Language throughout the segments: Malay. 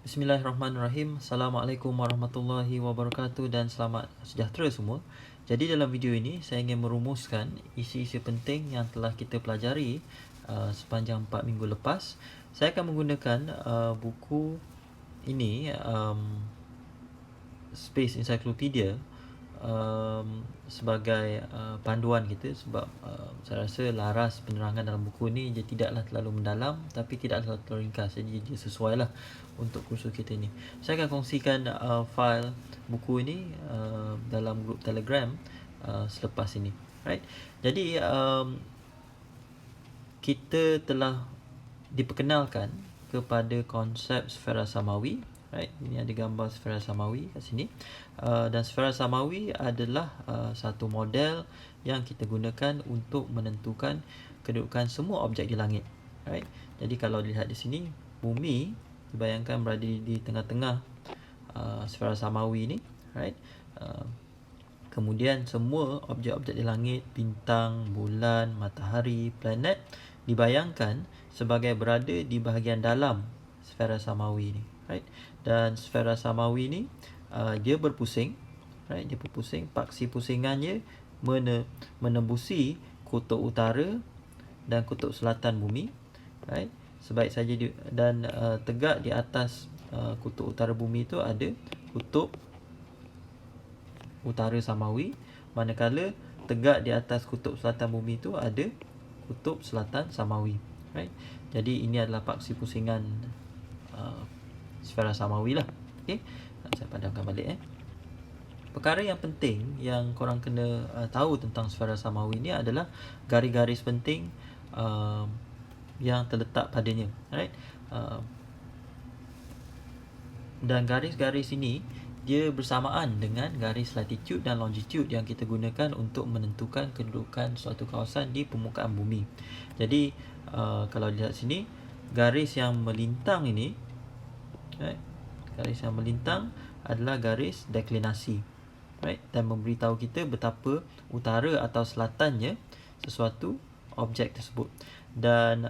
Bismillahirrahmanirrahim. Assalamualaikum warahmatullahi wabarakatuh dan selamat sejahtera semua. Jadi dalam video ini saya ingin merumuskan isi-isi penting yang telah kita pelajari sepanjang 4 minggu lepas. Saya akan menggunakan buku ini, Space Encyclopedia, sebagai panduan kita, sebab saya rasa laras penerangan dalam buku ni dia tidaklah terlalu mendalam tapi tidaklah terlalu ringkas, jadi dia sesuai lah untuk kursus kita ni. Saya akan kongsikan file buku ini dalam grup Telegram selepas ini, right? Jadi kita telah diperkenalkan kepada konsep sfera samawi, right? Ini ada gambar sfera samawi kat sini. Dan sfera samawi adalah satu model yang kita gunakan untuk menentukan kedudukan semua objek di langit, right? Jadi kalau dilihat di sini, bumi dibayangkan berada di tengah-tengah sfera samawi ni, right? Kemudian semua objek-objek di langit, bintang, bulan, matahari, planet dibayangkan sebagai berada di bahagian dalam sfera samawi ni, right? Dan sfera samawi ni dia berpusing, right? Dia berpusing, paksi pusingannya menembusi kutub utara dan kutub selatan bumi, right? Sebaik saja dan tegak di atas kutub utara bumi itu ada kutub utara samawi, manakala tegak di atas kutub selatan bumi itu ada kutub selatan samawi, right? Jadi ini adalah paksi pusingan sfera samawi lah. Okey, saya padamkan balik. Perkara yang penting yang korang kena tahu tentang sfera samawi ni adalah garis-garis penting yang terletak padanya, right? Dan garis-garis ini dia bersamaan dengan garis latitude dan longitude yang kita gunakan untuk menentukan kedudukan suatu kawasan di permukaan bumi. Jadi kalau lihat sini, garis yang melintang ini, right? Garis yang melintang adalah garis deklinasi, right? Dan memberitahu kita betapa utara atau selatannya sesuatu objek tersebut. Dan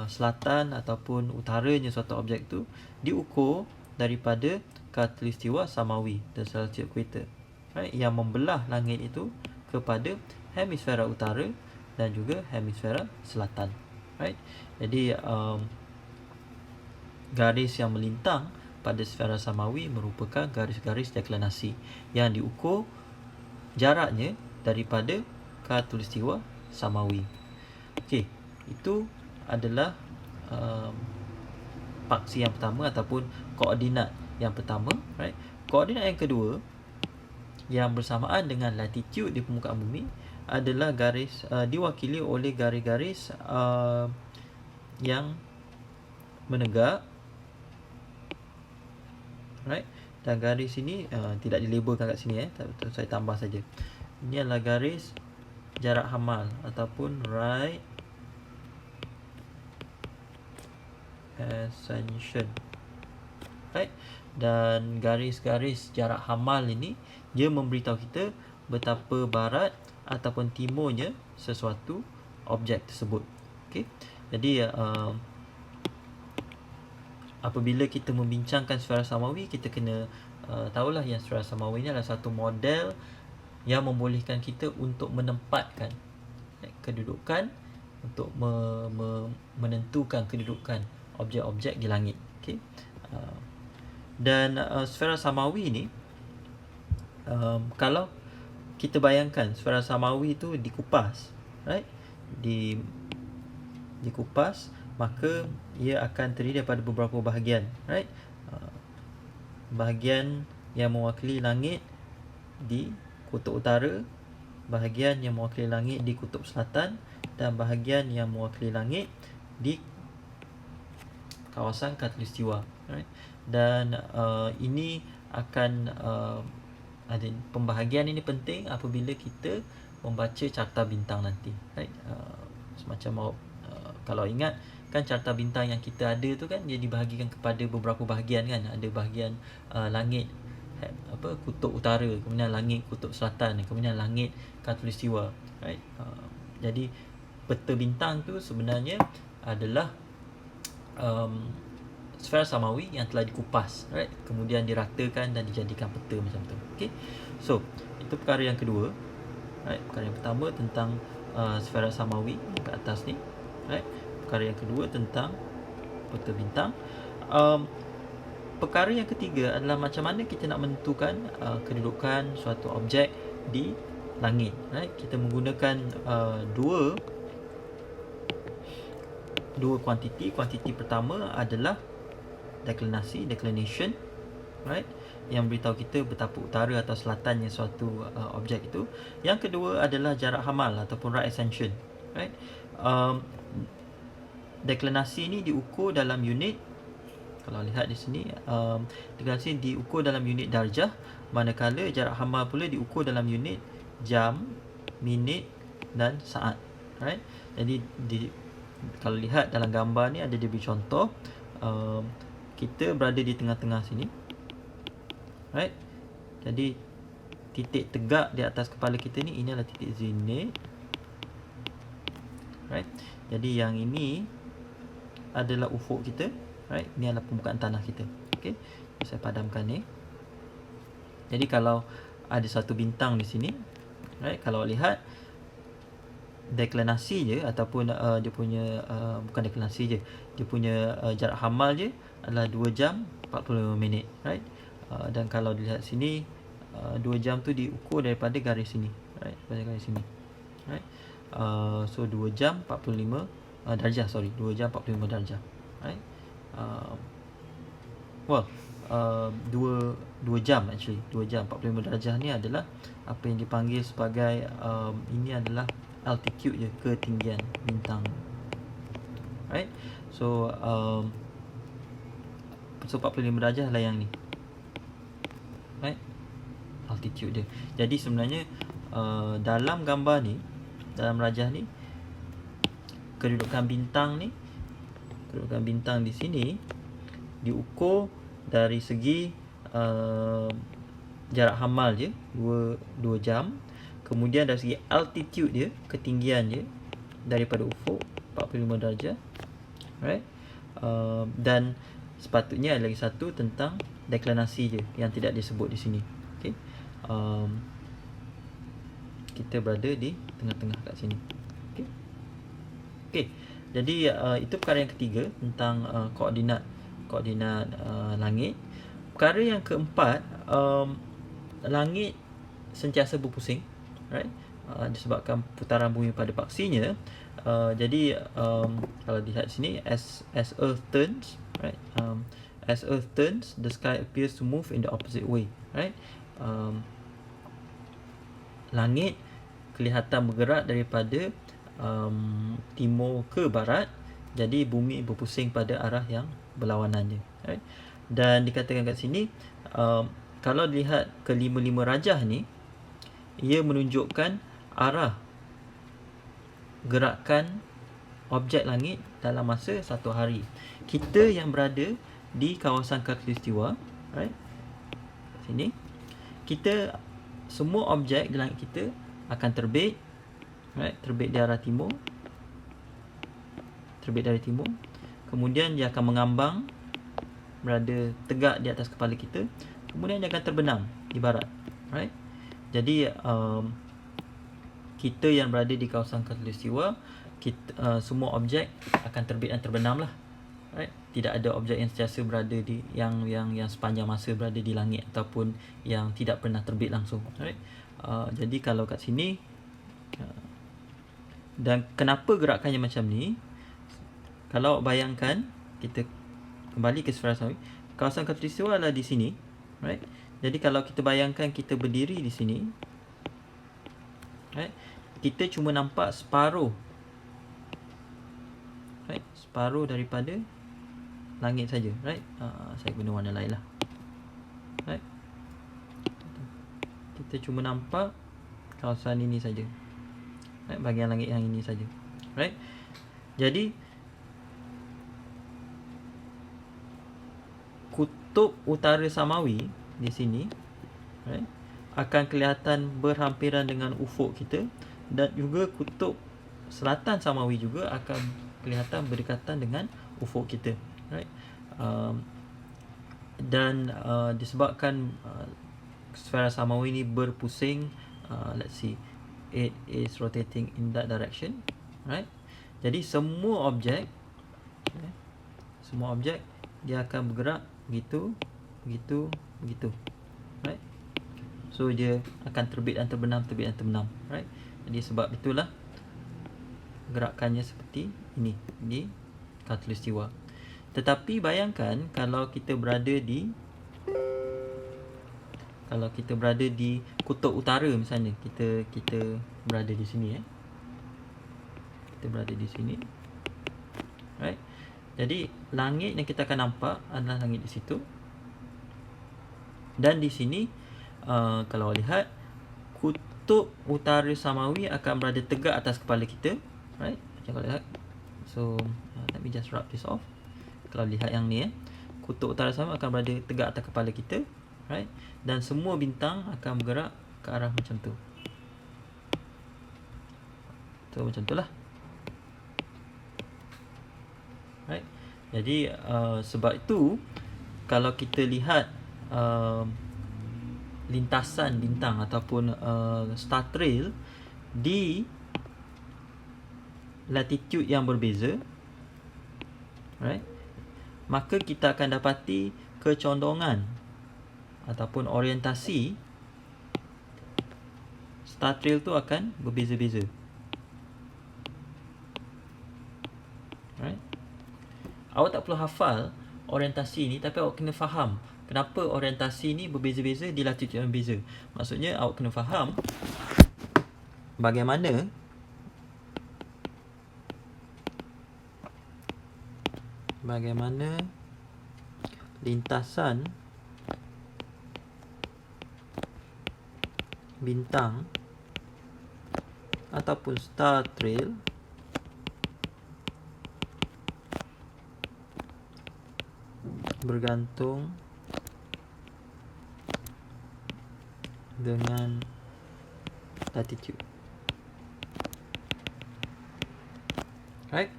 selatan ataupun utaranya suatu objek tu diukur daripada khatulistiwa samawi, the celestial equator, right? Yang membelah langit itu kepada hemisfera utara dan juga hemisfera selatan, right? Jadi garis yang melintang pada sfera samawi merupakan garis-garis deklinasi yang diukur jaraknya daripada khatulistiwa samawi. Okey, itu adalah paksi yang pertama ataupun koordinat yang pertama, right? Koordinat yang kedua yang bersamaan dengan latitude di permukaan bumi adalah garis diwakili oleh garis-garis yang menegak, right? Dan garis ini tidak dilabelkan kat sini, saya tambah saja. Ini adalah garis jarak hamal ataupun right ascension, right? Dan garis-garis jarak hamal ini dia memberitahu kita betapa barat ataupun timurnya sesuatu objek tersebut. Okey. Jadi apabila kita membincangkan sfera samawi, kita kena tahulah yang sfera samawi ini adalah satu model yang membolehkan kita untuk menempatkan kedudukan, untuk menentukan kedudukan objek-objek di langit. Okey. Dan sfera samawi ni, kalau kita bayangkan sfera samawi itu dikupas, right? Dikupas, maka ia akan terdiri daripada beberapa bahagian, right? Bahagian yang mewakili langit di kutub utara, bahagian yang mewakili langit di kutub selatan, dan bahagian yang mewakili langit di kawasan khatulistiwa, right? Dan ini akan ada pembahagian ini penting apabila kita membaca carta bintang nanti, right? Semacam kalau ingat kan, carta bintang yang kita ada tu kan, dia dibahagikan kepada beberapa bahagian kan. Ada bahagian langit kutub utara, kemudian langit kutub selatan, kemudian langit khatulistiwa, right? Jadi peta bintang tu sebenarnya adalah sfera samawi yang telah dikupas, right? Kemudian diratakan dan dijadikan peta macam tu. Okay, so itu perkara yang kedua, right? Perkara yang pertama tentang sfera samawi kat atas ni, right? Perkara yang kedua tentang peta bintang. Perkara yang ketiga adalah macam mana kita nak menentukan kedudukan suatu objek di langit, right? Kita menggunakan dua kuantiti. Kuantiti pertama adalah declination, right, yang beritahu kita betapa utara atau selatannya suatu objek itu. Yang kedua adalah jarak hamal ataupun right ascension, right. Deklinasi ni diukur dalam unit, kalau lihat di sini, deklinasi diukur dalam unit darjah, manakala jarak hamal pula diukur dalam unit jam, minit dan saat, right. Jadi kalau lihat dalam gambar ni ada dia beri contoh, kita berada di tengah-tengah sini, right. Jadi titik tegak di atas kepala kita ni, ini adalah titik zenith, right. Jadi yang ini adalah ufuk kita, right. Ini adalah permukaan tanah kita. Okey, saya padamkan ni. Jadi kalau ada satu bintang di sini, right, kalau lihat deklinasi je ataupun dia punya bukan deklinasi je, dia punya jarak hamal je adalah 2 jam 45 minit, right. Dan kalau dilihat sini, 2 jam tu diukur daripada garis sini, right, daripada garis sini, right. So 2 jam 45 darjah, 2 jam 45 darjah, right. Well, 2 jam actually, 2 jam 45 darjah ni adalah apa yang dipanggil sebagai ini adalah altitude je, ketinggian bintang, right. So 45 darjah lah yang ni, right, altitude dia. Jadi sebenarnya dalam gambar ni, dalam rajah ni, kedudukan bintang di sini diukur dari segi jarak hamal je 2 jam, kemudian dari segi altitude dia, ketinggian dia daripada ufuk 45 darjah, right. Dan sepatutnya ada lagi satu tentang deklinasi je yang tidak disebut di sini. Okey, kita berada di tengah-tengah kat sini. Okey, jadi itu perkara yang ketiga tentang koordinat langit. Perkara yang keempat, langit sentiasa berpusing, right. Disebabkan putaran bumi pada paksinya. Jadi kalau dilihat sini, as Earth turns, right, as Earth turns, the sky appears to move in the opposite way, right. Langit kelihatan bergerak daripada timur ke barat, jadi bumi berpusing pada arah yang berlawanannya, right. Dan dikatakan kat sini, kalau dilihat kelima-lima rajah ni, ia menunjukkan arah gerakan objek langit dalam masa satu hari. Kita yang berada di kawasan khatulistiwa, right, sini, kita semua objek di langit kita akan terbit, right, terbit di arah timur, terbit dari timur, kemudian dia akan mengambang berada tegak di atas kepala kita, kemudian dia akan terbenam di barat, right. Jadi kita yang berada di kawasan khatulistiwa, semua objek akan terbit dan terbenam lah, right. Tidak ada objek yang sentiasa berada di yang sepanjang masa berada di langit ataupun yang tidak pernah terbit langsung, right. Jadi kalau kat sini, dan kenapa gerakannya macam ni, kalau bayangkan, kita kembali ke sfera samawi, kawasan khatulistiwa adalah di sini, right. Jadi kalau kita bayangkan kita berdiri di sini, right, kita cuma nampak separuh, right, separuh daripada langit saja, right. Saya guna warna lain lah, right. Kita cuma nampak kawasan ini saja, right, bahagian langit yang ini saja, right. Jadi kutub utara samawi di sini, right, akan kelihatan berhampiran dengan ufuk kita, dan juga kutub selatan samawi juga akan kelihatan berdekatan dengan ufuk kita, right. Dan disebabkan sfera samawi ni berpusing, let's see, it is rotating in that direction, right? Jadi semua objek dia akan bergerak begitu, right? So dia akan terbit dan terbenam, right? Jadi sebab itulah gerakannya seperti ini di khatulistiwa. Tetapi bayangkan kalau kita berada di kutub utara misalnya, kita berada di sini, kita berada di sini, right? Jadi langit yang kita akan nampak adalah langit di situ. Dan di sini kalau lihat, kutub utara samawi akan berada tegak atas kepala kita, right? Macam kalau lihat. So let me just rub this off. Kalau lihat yang ni, kutub utara samawi akan berada tegak atas kepala kita, right? Dan semua bintang akan bergerak ke arah macam tu. So macam tu lah, right? Jadi sebab itu kalau kita lihat lintasan bintang ataupun star trail di latitude yang berbeza, right, maka kita akan dapati kecondongan ataupun orientasi star trail tu akan berbeza-beza, right? Awak tak perlu hafal orientasi ni, tapi awak kena faham kenapa orientasi ni berbeza-beza di latitude yang berbeza. Maksudnya awak kena faham bagaimana lintasan bintang ataupun star trail bergantung dengan latitude, right?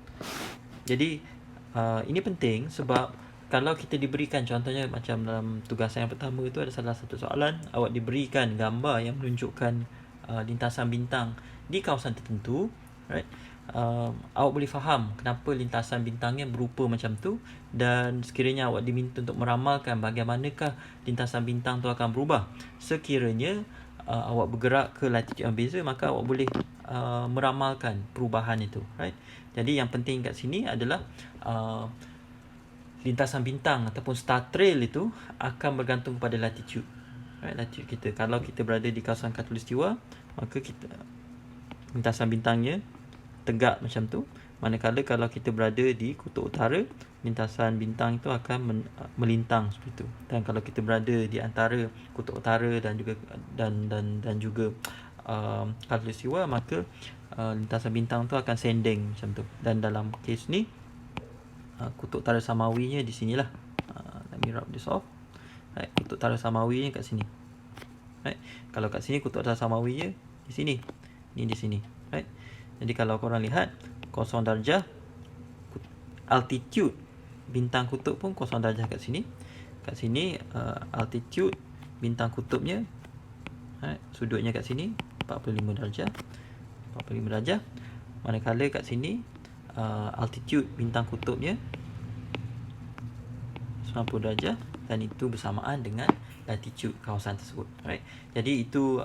Jadi ini penting sebab kalau kita diberikan, contohnya macam dalam tugasan yang pertama itu ada salah satu soalan, awak diberikan gambar yang menunjukkan lintasan bintang di kawasan tertentu, right? Awak boleh faham kenapa lintasan bintangnya berupa macam tu, dan sekiranya awak diminta untuk meramalkan bagaimanakah lintasan bintang tu akan berubah sekiranya awak bergerak ke latitude yang beza, maka awak boleh meramalkan perubahan itu, right? Jadi yang penting kat sini adalah lintasan bintang ataupun star trail itu akan bergantung pada latitude, right? Latitude kita. Kalau kita berada di kawasan khatulistiwa, maka kita lintasan bintangnya tegak macam tu. Manakala kalau kita berada di kutub utara, lintasan bintang itu akan melintang seperti itu. Dan kalau kita berada di antara kutub utara dan juga khatulistiwa, maka lintasan bintang tu akan sending macam tu. Dan dalam kes ni kutub utara samawinya di sinilah. Let me rub this off. Right, kutub utara samawinya kat sini. Right. Kalau kat sini kutub utara samawinya di sini. Ni di sini. Right. Jadi kalau korang lihat 0 darjah, altitude bintang kutub pun 0 darjah kat sini. Kat sini altitude bintang kutubnya, right, sudutnya kat sini 45 darjah. Manakala kat sini altitude bintang kutubnya 90 darjah, dan itu bersamaan dengan latitude kawasan tersebut, right? Jadi itu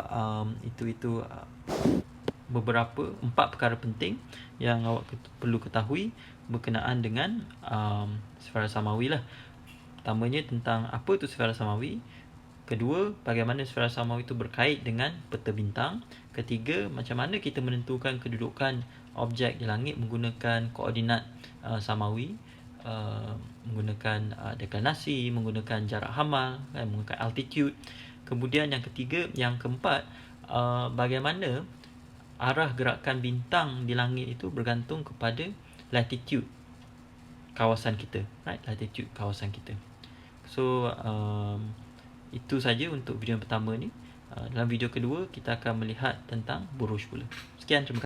beberapa 4 perkara penting yang awak perlu ketahui berkenaan dengan sfera samawi lah. Pertamanya tentang apa itu sfera samawi. Kedua, bagaimana sfera samawi itu berkait dengan peta bintang. Ketiga, macam mana kita menentukan kedudukan objek di langit menggunakan koordinat samawi, menggunakan deklinasi, menggunakan jarak hamal, menggunakan altitude. Kemudian yang ketiga, yang keempat, bagaimana arah gerakan bintang di langit itu bergantung kepada latitude kawasan kita, right? Latitude kawasan kita. So itu saja untuk video yang pertama ni. Dalam video kedua kita akan melihat tentang buruj pula. Sekian, terima kasih.